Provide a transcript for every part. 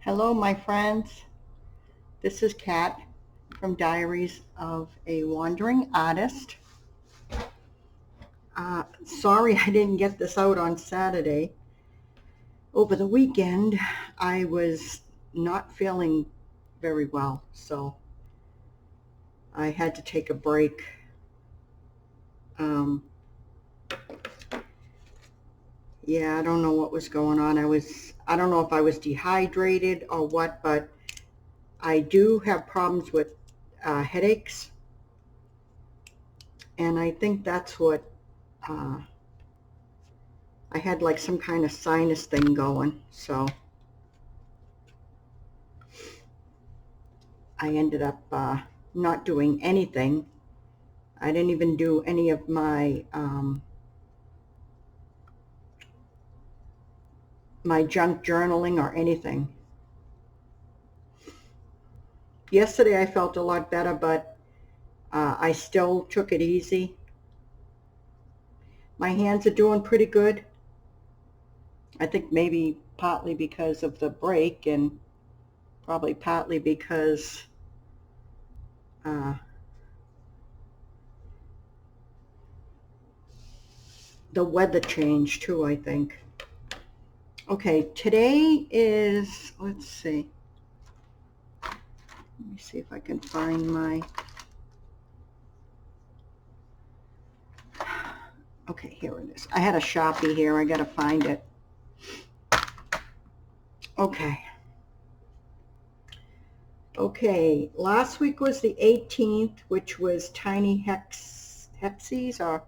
Hello, my friends. This is Kat from Diaries of a Wandering Artist. Sorry I didn't get this out on Saturday. Over the weekend, I was not feeling very well, so I had to take a break. Um, yeah, I don't know what was going on. I don't know if I was dehydrated or what, but I do have problems with headaches, and I think that's what uh, I had like some kind of sinus thing going, so I ended up not doing anything. I didn't even do any of my junk journaling or anything. Yesterday I felt a lot better, but I still took it easy. My hands are doing pretty good. I think maybe partly because of the break and probably partly because uh, the weather changed too, I think. Okay, today is, let's see. Let me see if I can find my, okay, here it is. I had a Sharpie here. I got to find it. Okay. Okay, last week was the 18th, which was tiny hexes or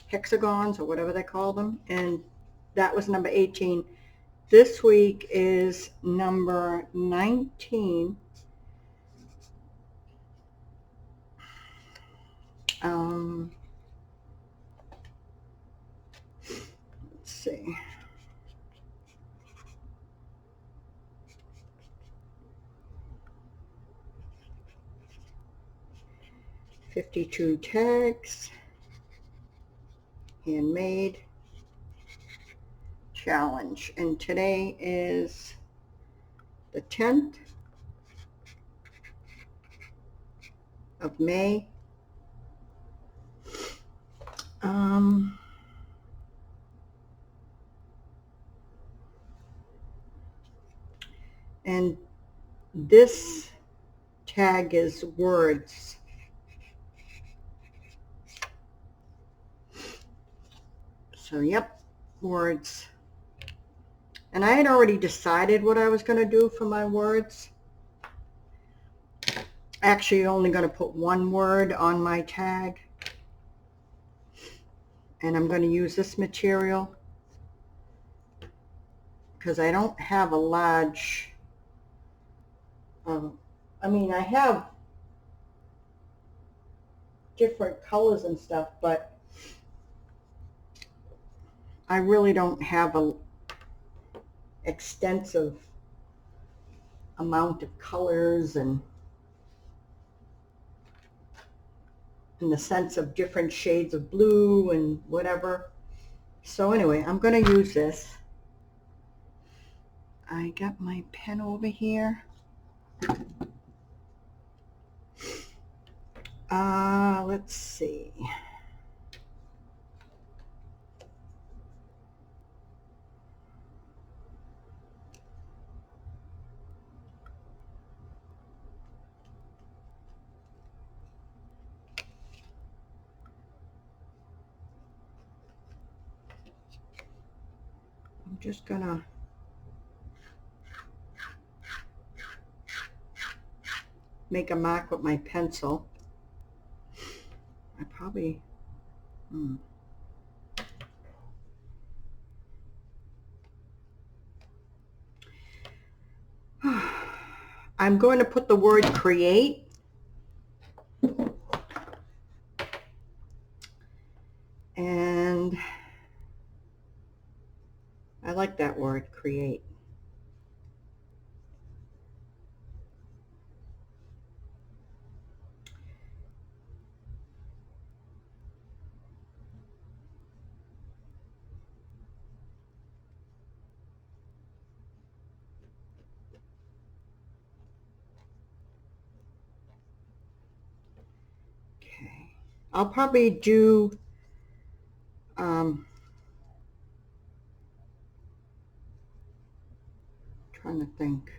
hexagons or whatever they call them, and that was number 18. This week is number 19. Let's see. 52 tags, handmade challenge, and today is the 10th of May. Um, and this tag is words. So, yep, words. And I had already decided what I was going to do for my words. Actually, only going to put one word on my tag. And I'm going to use this material because I don't have a large, I have different colors and stuff, but I really don't have a extensive amount of colors and in the sense of different shades of blue and whatever. So anyway, I'm going to use this. I got my pen over here. Let's see. I'm just gonna make a mark with my pencil. I probably, I'm going to put the word create. And I like that word, create. I'll probably do trying to think.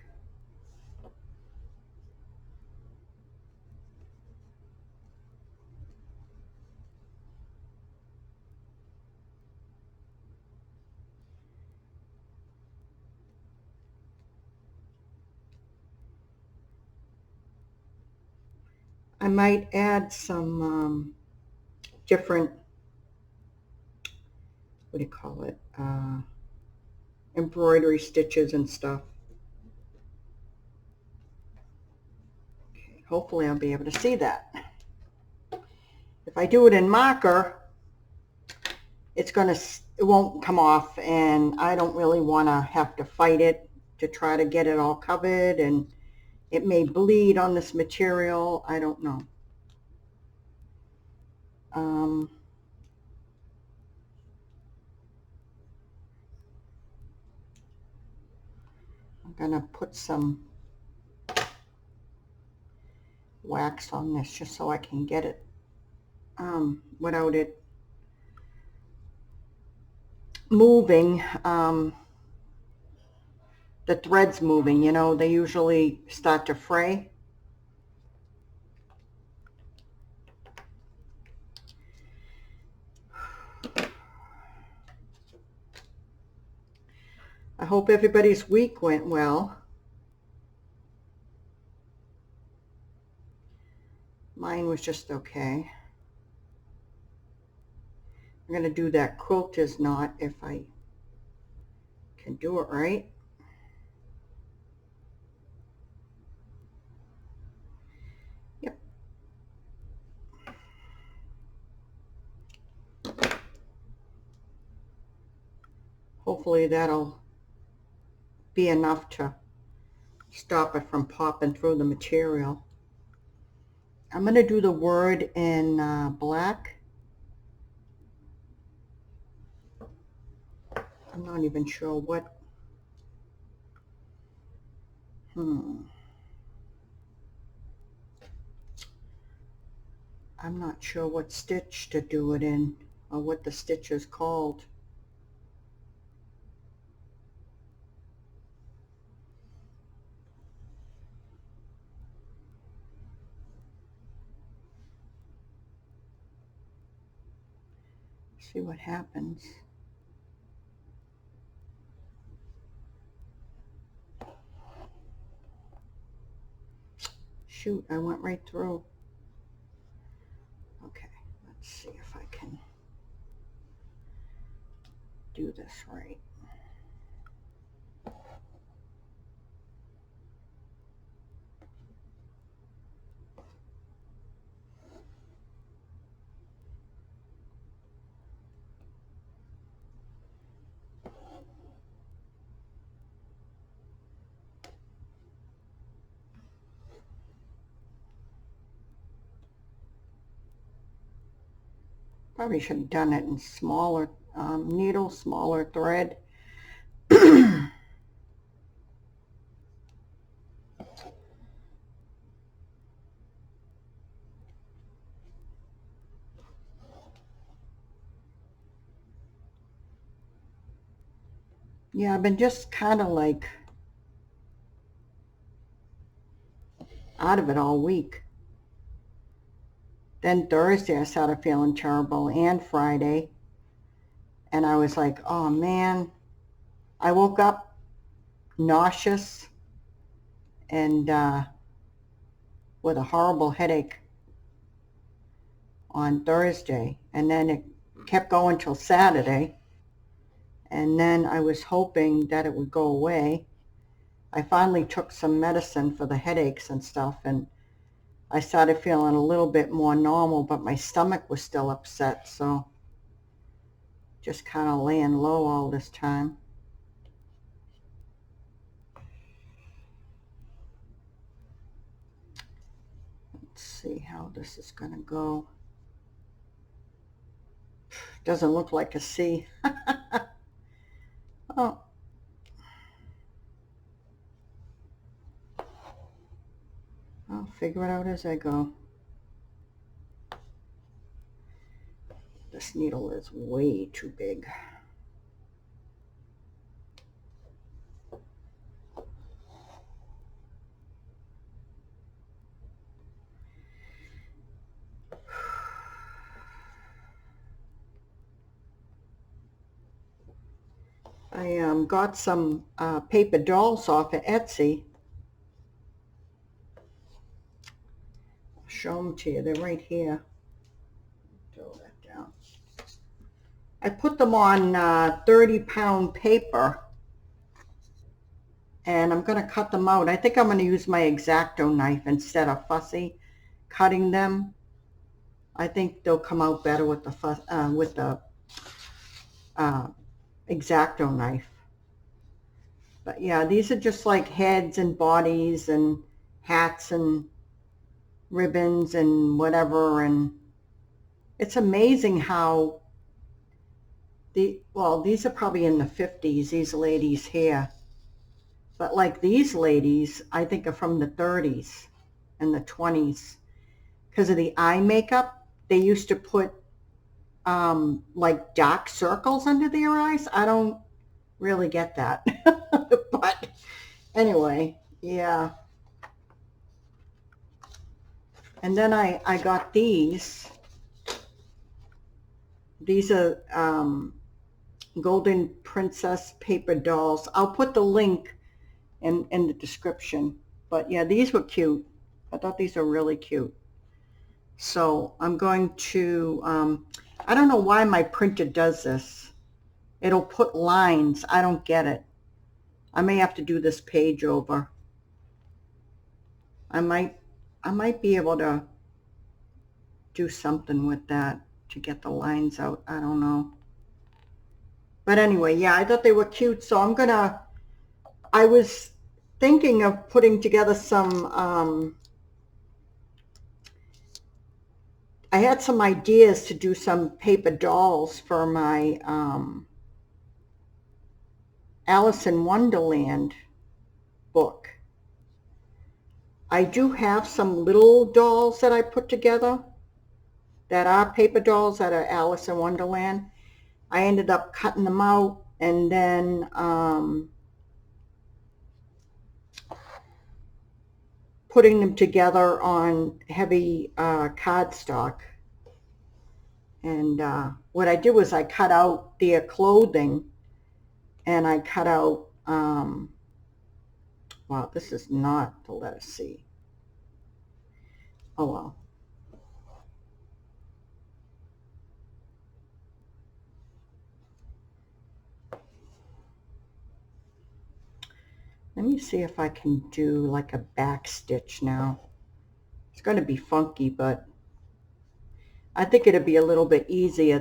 I might add some different, what do you call it, embroidery stitches and stuff. Okay, hopefully I'll be able to see that. If I do it in marker, it won't come off, and I don't really want to have to fight it to try to get it all covered, and it may bleed on this material. I don't know. I'm gonna put some wax on this just so I can get it without it moving, the threads moving, you know, they usually start to fray. I hope everybody's week went well. Mine was just okay. I'm going to do that quilter's knot if I can do it right. Yep. Hopefully that'll be enough to stop it from popping through the material. I'm going to do the word in black. I'm not even sure what. I'm not sure what stitch to do it in, or what the stitch is called. See what happens. Shoot, I went right through. Okay, let's see if I can do this right. Probably should have done it in smaller needle, smaller thread. Yeah, I've been just kind of like out of it all week. Then Thursday I started feeling terrible, and Friday. And I was like, oh man. I woke up nauseous and with a horrible headache on Thursday. And then it kept going till Saturday. And then I was hoping that it would go away. I finally took some medicine for the headaches and stuff, and I started feeling a little bit more normal, but my stomach was still upset, so just kind of laying low all this time. Let's see how this is going to go. Doesn't look like a C. Oh. I'll figure it out as I go. this needle is way too big. I got some paper dolls off of Etsy. I'll show them to you. They're right here. Throw that down. I put them on 30-pound paper, and I'm going to cut them out. I think I'm going to use my X-Acto knife instead of fussy cutting them. I think they'll come out better with the X-Acto knife. But yeah, these are just like heads and bodies and hats and ribbons and whatever. And it's amazing how these are probably in the 50s, these ladies here. But like these ladies, I think are from the 30s and the 20s. Because of the eye makeup, they used to put like dark circles under their eyes. I don't really get that. But anyway, yeah. And then I got these. These are Golden Princess paper dolls. I'll put the link in the description. But yeah, these were cute. I thought these were really cute. So I'm going to, I don't know why my printer does this. It'll put lines. I don't get it. I may have to do this page over. I might be able to do something with that to get the lines out. I don't know. But anyway, yeah, I thought they were cute. So I was thinking of putting together some, I had some ideas to do some paper dolls for my Alice in Wonderland book. I do have some little dolls that I put together that are paper dolls that are Alice in Wonderland. I ended up cutting them out and then putting them together on heavy cardstock. And what I did was I cut out their clothing, and I cut out, wow, this is not the letter C. Oh well. Let me see if I can do like a back stitch now. It's going to be funky, but I think it'll be a little bit easier.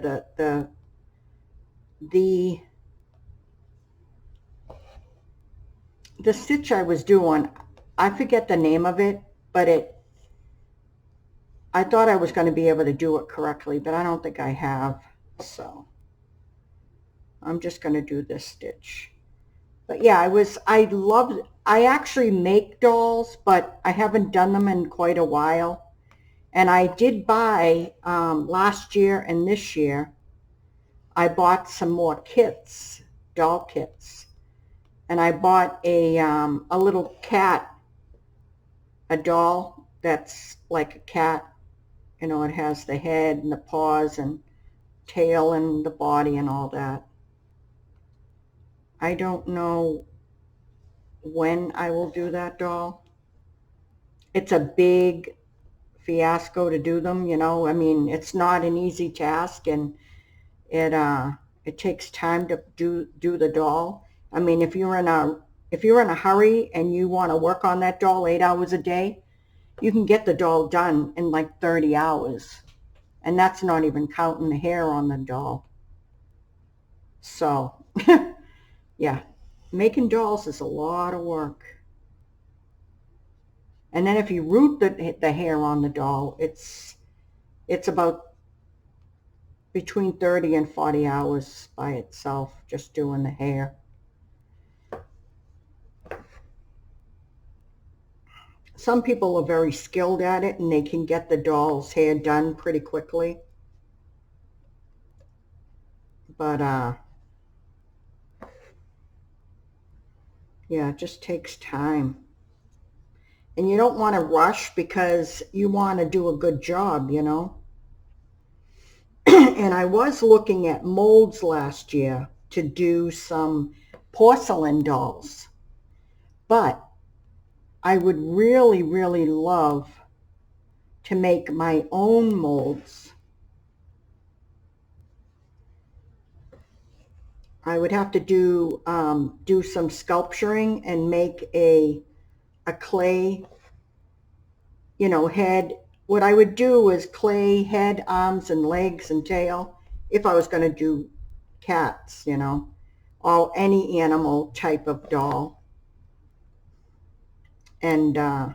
The stitch I was doing, I forget the name of it, but I thought I was going to be able to do it correctly, but I don't think I have. So I'm just going to do this stitch. But yeah, I actually make dolls, but I haven't done them in quite a while. And I did buy, last year and this year, I bought some more kits, doll kits. And I bought a little cat, a doll that's like a cat. You know, it has the head and the paws and tail and the body and all that. I don't know when I will do that doll. It's a big fiasco to do them, you know. I mean, it's not an easy task, and it takes time to do the doll. I mean, if you're in a hurry and you want to work on that doll 8 hours a day, you can get the doll done in like 30 hours. And that's not even counting the hair on the doll. So, yeah, making dolls is a lot of work. And then if you root the hair on the doll, it's about between 30 and 40 hours by itself, just doing the hair. Some people are very skilled at it and they can get the doll's hair done pretty quickly. But yeah, it just takes time. And you don't want to rush because you want to do a good job, you know. And I was looking at molds last year to do some porcelain dolls. But I would really, really love to make my own molds. I would have to do some sculpturing and make a clay, you know, head. What I would do is clay head, arms, and legs and tail if I was going to do cats, you know, or any animal type of doll. And I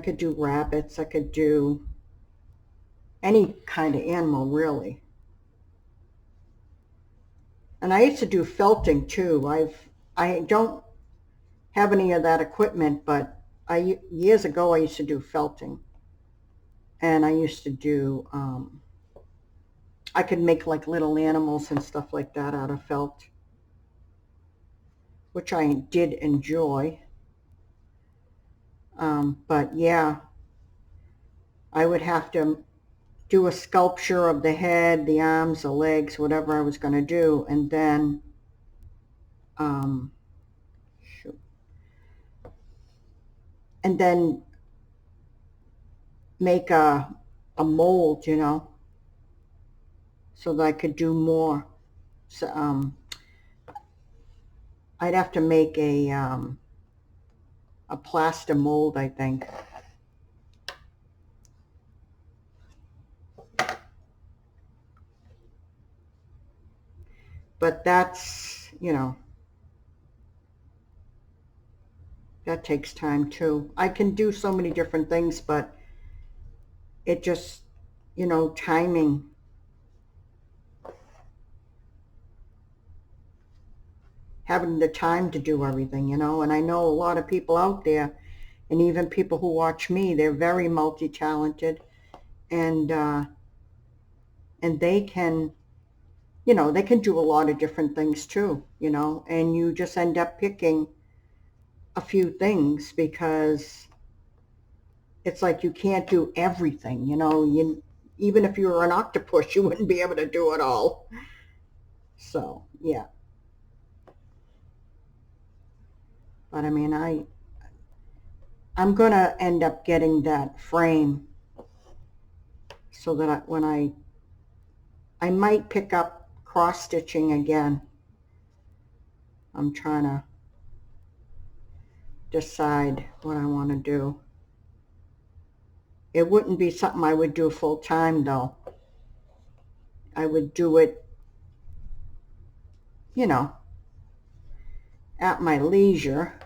could do rabbits. I could do any kind of animal, really. And I used to do felting too. I don't have any of that equipment, but years ago I used to do felting, and I used to do I could make like little animals and stuff like that out of felt, which I did enjoy. But yeah, I would have to do a sculpture of the head, the arms, the legs, whatever I was going to do, and then um, and then make a mold, you know, so that I could do more. So, I'd have to make a plaster mold, I think. But that's, you know, that takes time too. I can do so many different things, but it just, you know, timing. Having the time to do everything, you know. And I know a lot of people out there, and even people who watch me, they're very multi-talented, and and they can, you know, they can do a lot of different things too, you know. And you just end up picking a few things because it's like you can't do everything, you know. You even if you were an octopus, you wouldn't be able to do it all. So yeah, but I mean, I'm gonna end up getting that frame so that when I might pick up cross stitching again. I'm trying to decide what I want to do. It wouldn't be something I would do full time though. I would do it, you know, at my leisure.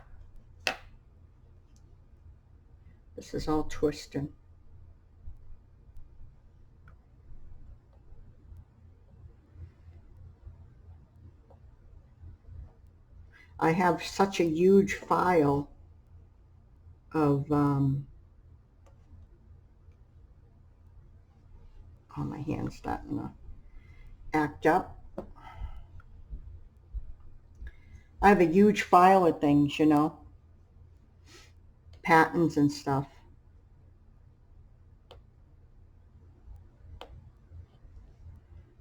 This is all twisted. I have such a huge file of, oh, my hand's starting to act up. I have a huge file of things, you know, patterns and stuff.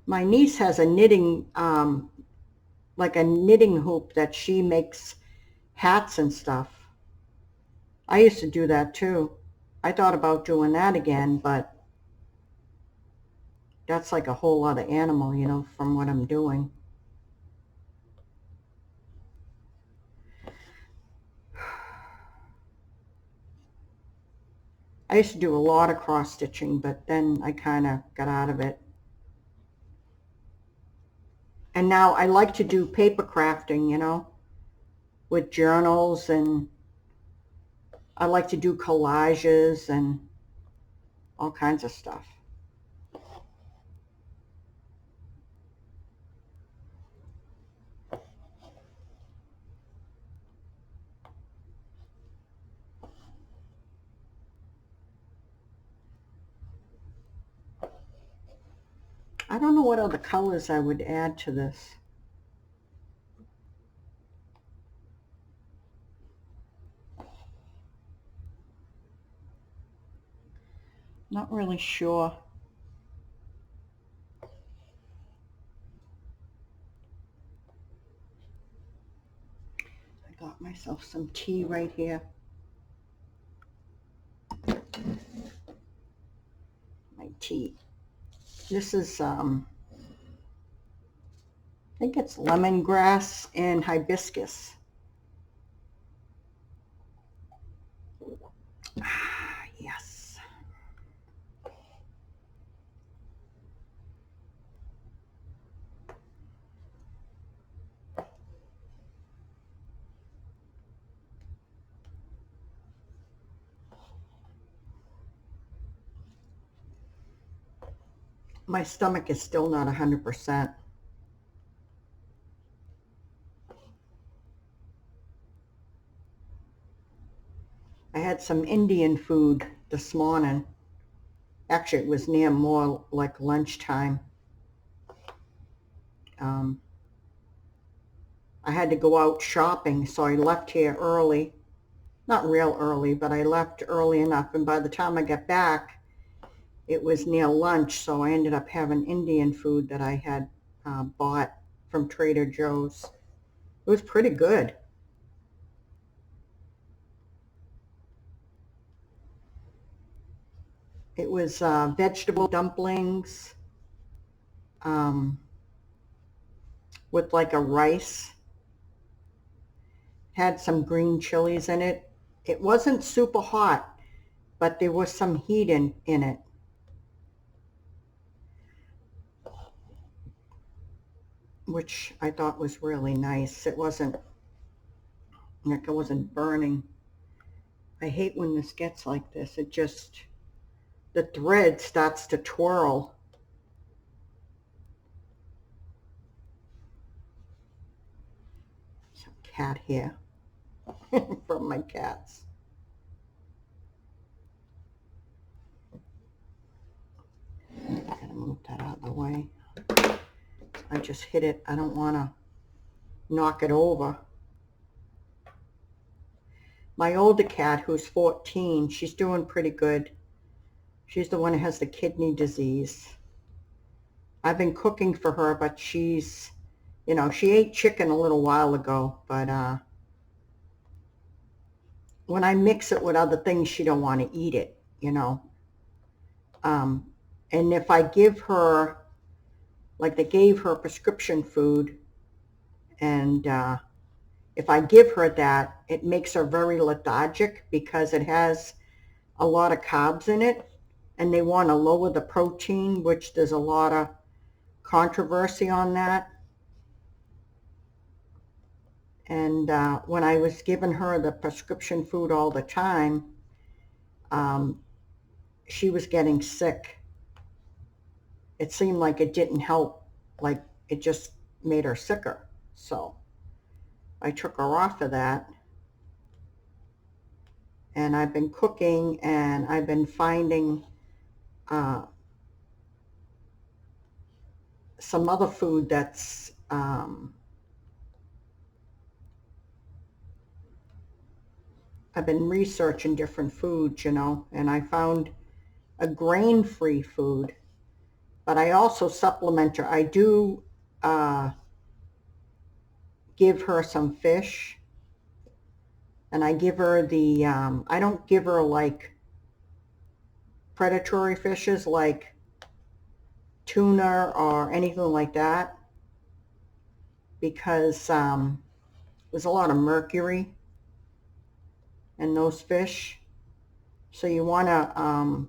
My niece has a knitting, like a knitting hoop that she makes hats and stuff. I used to do that too. I thought about doing that again, but that's like a whole other animal, you know, from what I'm doing. I used to do a lot of cross stitching, but then I kind of got out of it. And now I like to do paper crafting, you know, with journals, and I like to do collages and all kinds of stuff. I don't know what other colors I would add to this. Not really sure. I got myself some tea right here. My tea. This is, I think it's lemongrass and hibiscus. Ah, yes. My stomach is still not 100%. I had some Indian food this morning. Actually, it was near more like lunchtime. Um, I had to go out shopping, so I left here early. Not real early, but I left early enough. And by the time I got back, it was near lunch, so I ended up having Indian food that I had bought from Trader Joe's. It was pretty good. It was vegetable dumplings um, with like a rice. Had some green chilies in it. It wasn't super hot, but there was some heat in it. Which I thought was really nice. It wasn't like it wasn't burning. I hate when this gets like this. It just, the thread starts to twirl. Some cat hair from my cats. Gotta move that out of the way. I just hit it. I don't want to knock it over. My older cat, who's 14, she's doing pretty good. She's the one who has the kidney disease. I've been cooking for her, but she's, she ate chicken a little while ago, but when I mix it with other things, she don't want to eat it. Um, and if I give her, like they gave her prescription food, and if I give her that, it makes her very lethargic because it has a lot of carbs in it, and they want to lower the protein, which there's a lot of controversy on that. And when I was giving her the prescription food all the time, um, she was getting sick. It seemed like it didn't help, like it just made her sicker. So I took her off of that. And I've been cooking, and I've been finding some other food that's I've been researching different foods, and I found a grain-free food, but I also supplement her. I do give her some fish, and I give her I don't give her like predatory fishes like tuna or anything like that, because there's a lot of mercury in those fish. So you want to,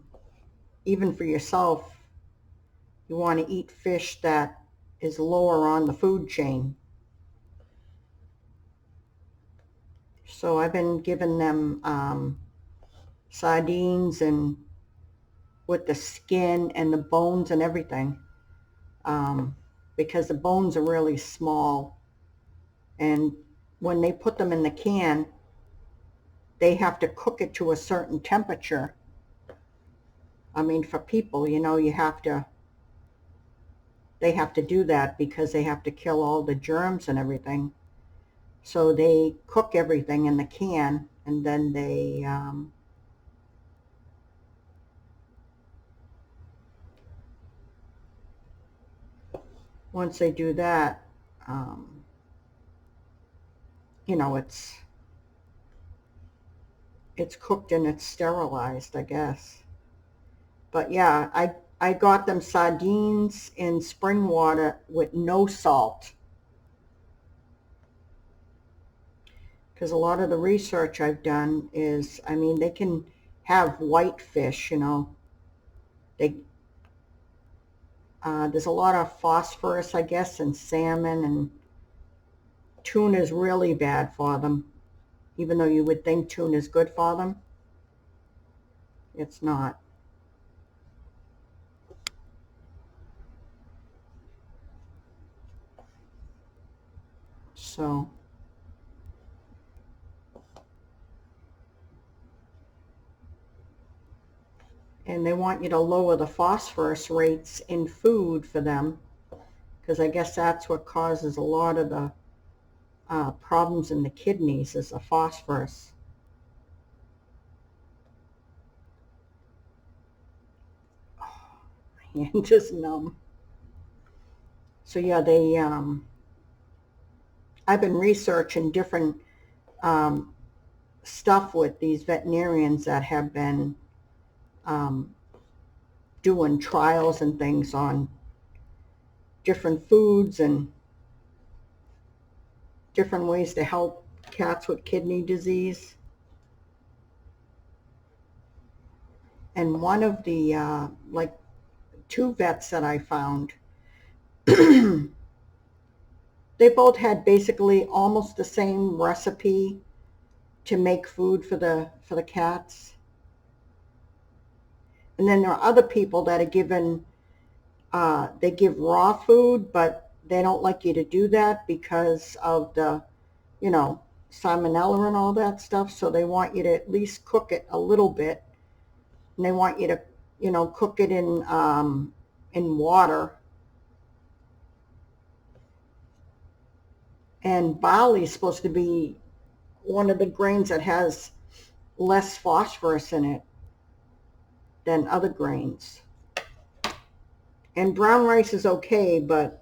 even for yourself, you want to eat fish that is lower on the food chain. So I've been giving them sardines and with the skin and the bones and everything, because the bones are really small, and when they put them in the can, they have to cook it to a certain temperature. I mean, for people, you have to they have to do that because they have to kill all the germs and everything. So they cook everything in the can, and then they once they do that, um, you know, it's cooked and it's sterilized, I guess. But yeah, I got them sardines in spring water with no salt, because a lot of the research I've done is, I mean, they can have white fish, you know. They there's a lot of phosphorus, I guess, in salmon, and tuna is really bad for them. Even though you would think tuna is good for them, it's not. So, and they want you to lower the phosphorus rates in food for them, because I guess that's what causes a lot of the problems in the kidneys is the phosphorus. Oh, my hand is numb. So yeah, I've been researching different um, stuff with these veterinarians that have been um, doing trials and things on different foods and different ways to help cats with kidney disease. And one of the like two vets that I found, they both had basically almost the same recipe to make food for the cats. And then there are other people that are given they give raw food, but they don't like you to do that because of the, you know, salmonella and all that stuff. So they want you to at least cook it a little bit, and they want you to, you know, cook it in water. And barley is supposed to be one of the grains that has less phosphorus in it than other grains. And brown rice is okay, but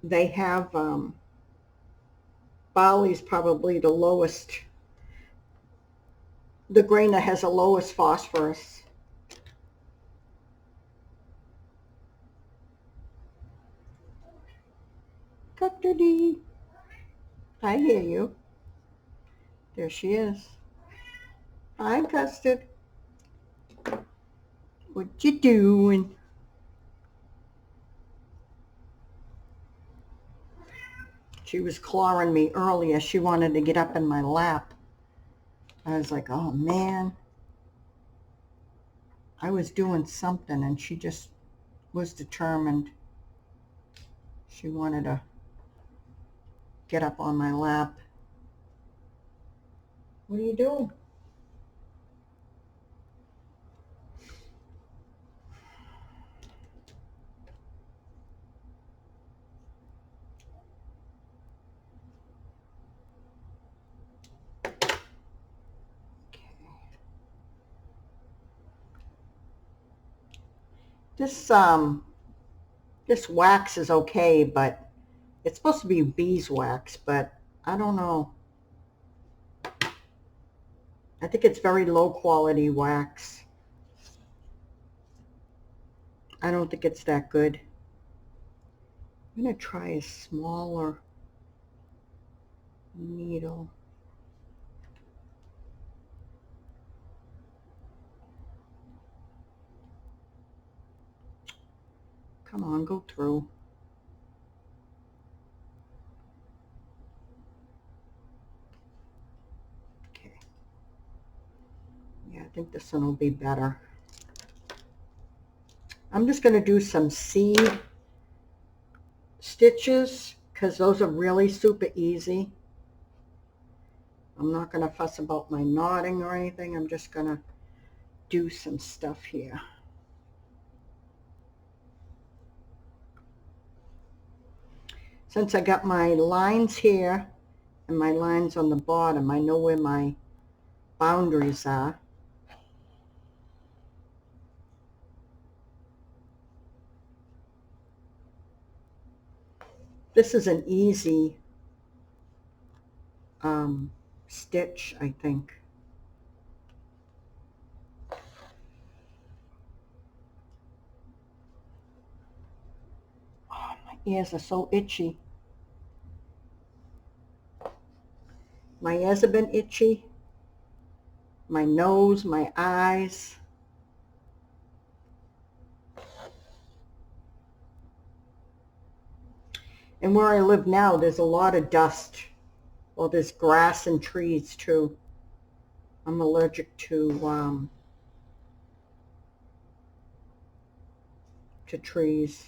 they have barley's probably the lowest, the grain that has the lowest phosphorus. Custody, I hear you. There she is. Hi, Custard. What you doing? She was clawing me earlier. She wanted to get up in my lap. I was like, oh man. I was doing something and she just was determined. She wanted to get up on my lap. What are you doing? This this wax is okay, but it's supposed to be beeswax, but I don't know. I think it's very low quality wax. I don't think it's that good. I'm going to try a smaller needle. Come on, go through. Okay. Yeah, I think this one will be better. I'm just going to do some seed stitches because those are really super easy. I'm not going to fuss about my knotting or anything. I'm just going to do some stuff here. Since I got my lines here and my lines on the bottom, I know where my boundaries are. This is an easy stitch, I think. Oh, my ears are so itchy. My ears have been itchy. My nose, my eyes. And where I live now, there's a lot of dust. Well, there's grass and trees too. I'm allergic to trees.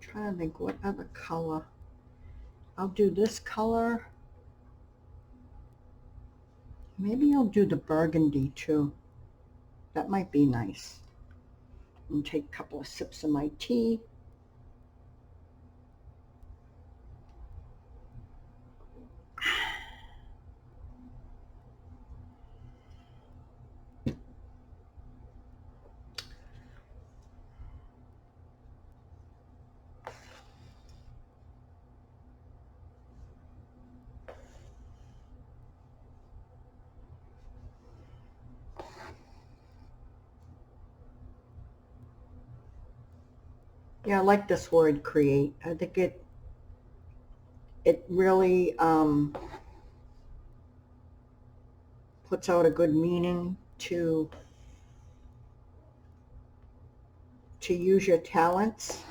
Trying to think what other color. I'll do this color. Maybe I'll do the burgundy too. That might be nice. And take a couple of sips of my tea. Yeah, I like this word create. I think it really puts out a good meaning to use your talents.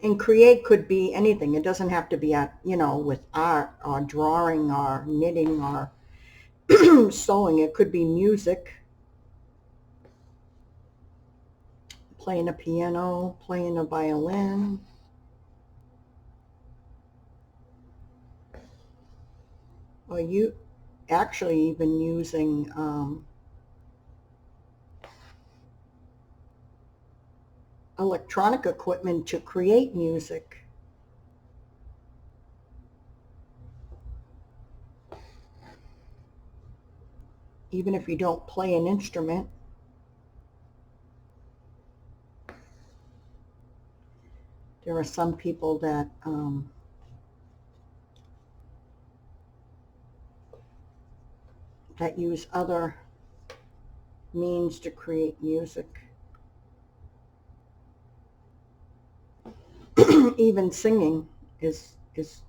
And create could be anything. It doesn't have to be with art or drawing or knitting or sewing. It could be music, playing a piano, playing a violin. Or you actually even using electronic equipment to create music. Even if you don't play an instrument. There are some people that that use other means to create music. Even singing is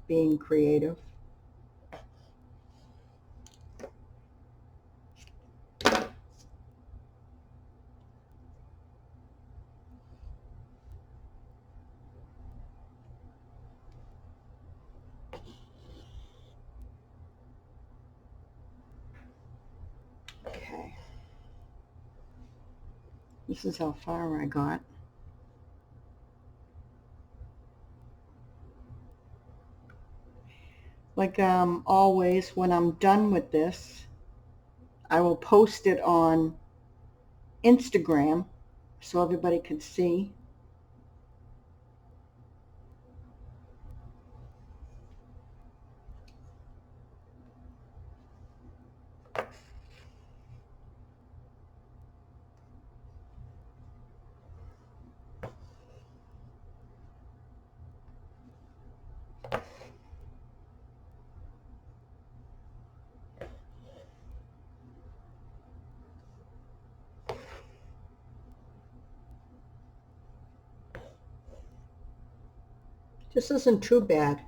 being creative. Okay. This is how far I got. Like always, when I'm done with this, I will post it on Instagram so everybody can see. This isn't too bad.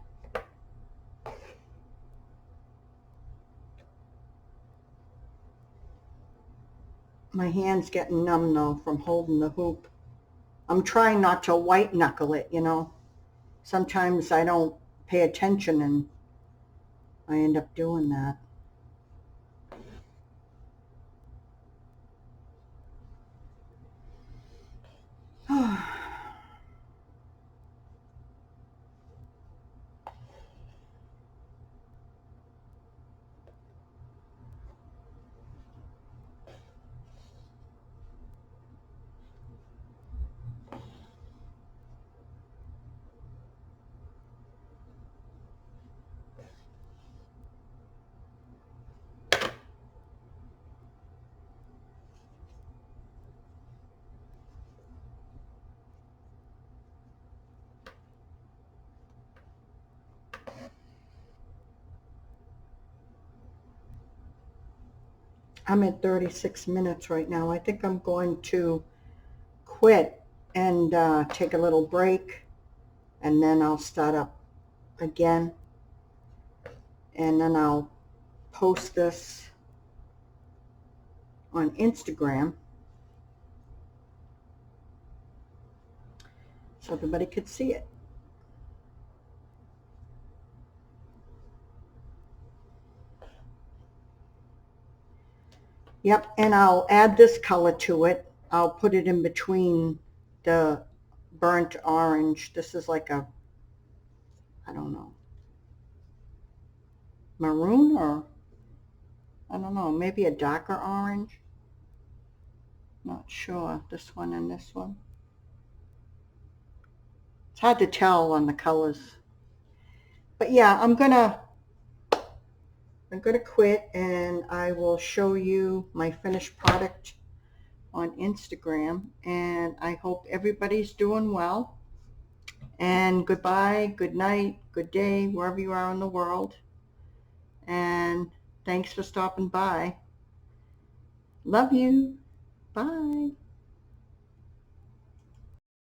My hand's getting numb though from holding the hoop. I'm trying not to white knuckle it, Sometimes I don't pay attention, and I end up doing that. I'm at 36 minutes right now. I think I'm going to quit and take a little break, and then I'll start up again, and then I'll post this on Instagram so everybody could see it. Yep, and I'll add this color to it. I'll put it in between the burnt orange. This is like a, I don't know, maroon, or I don't know, maybe a darker orange. Not sure. This one and this one. It's hard to tell on the colors. But yeah, I'm gonna quit, and I will show you my finished product on Instagram, and I hope everybody's doing well. And goodbye, good night, good day, wherever you are in the world. And thanks for stopping by. Love you. Bye.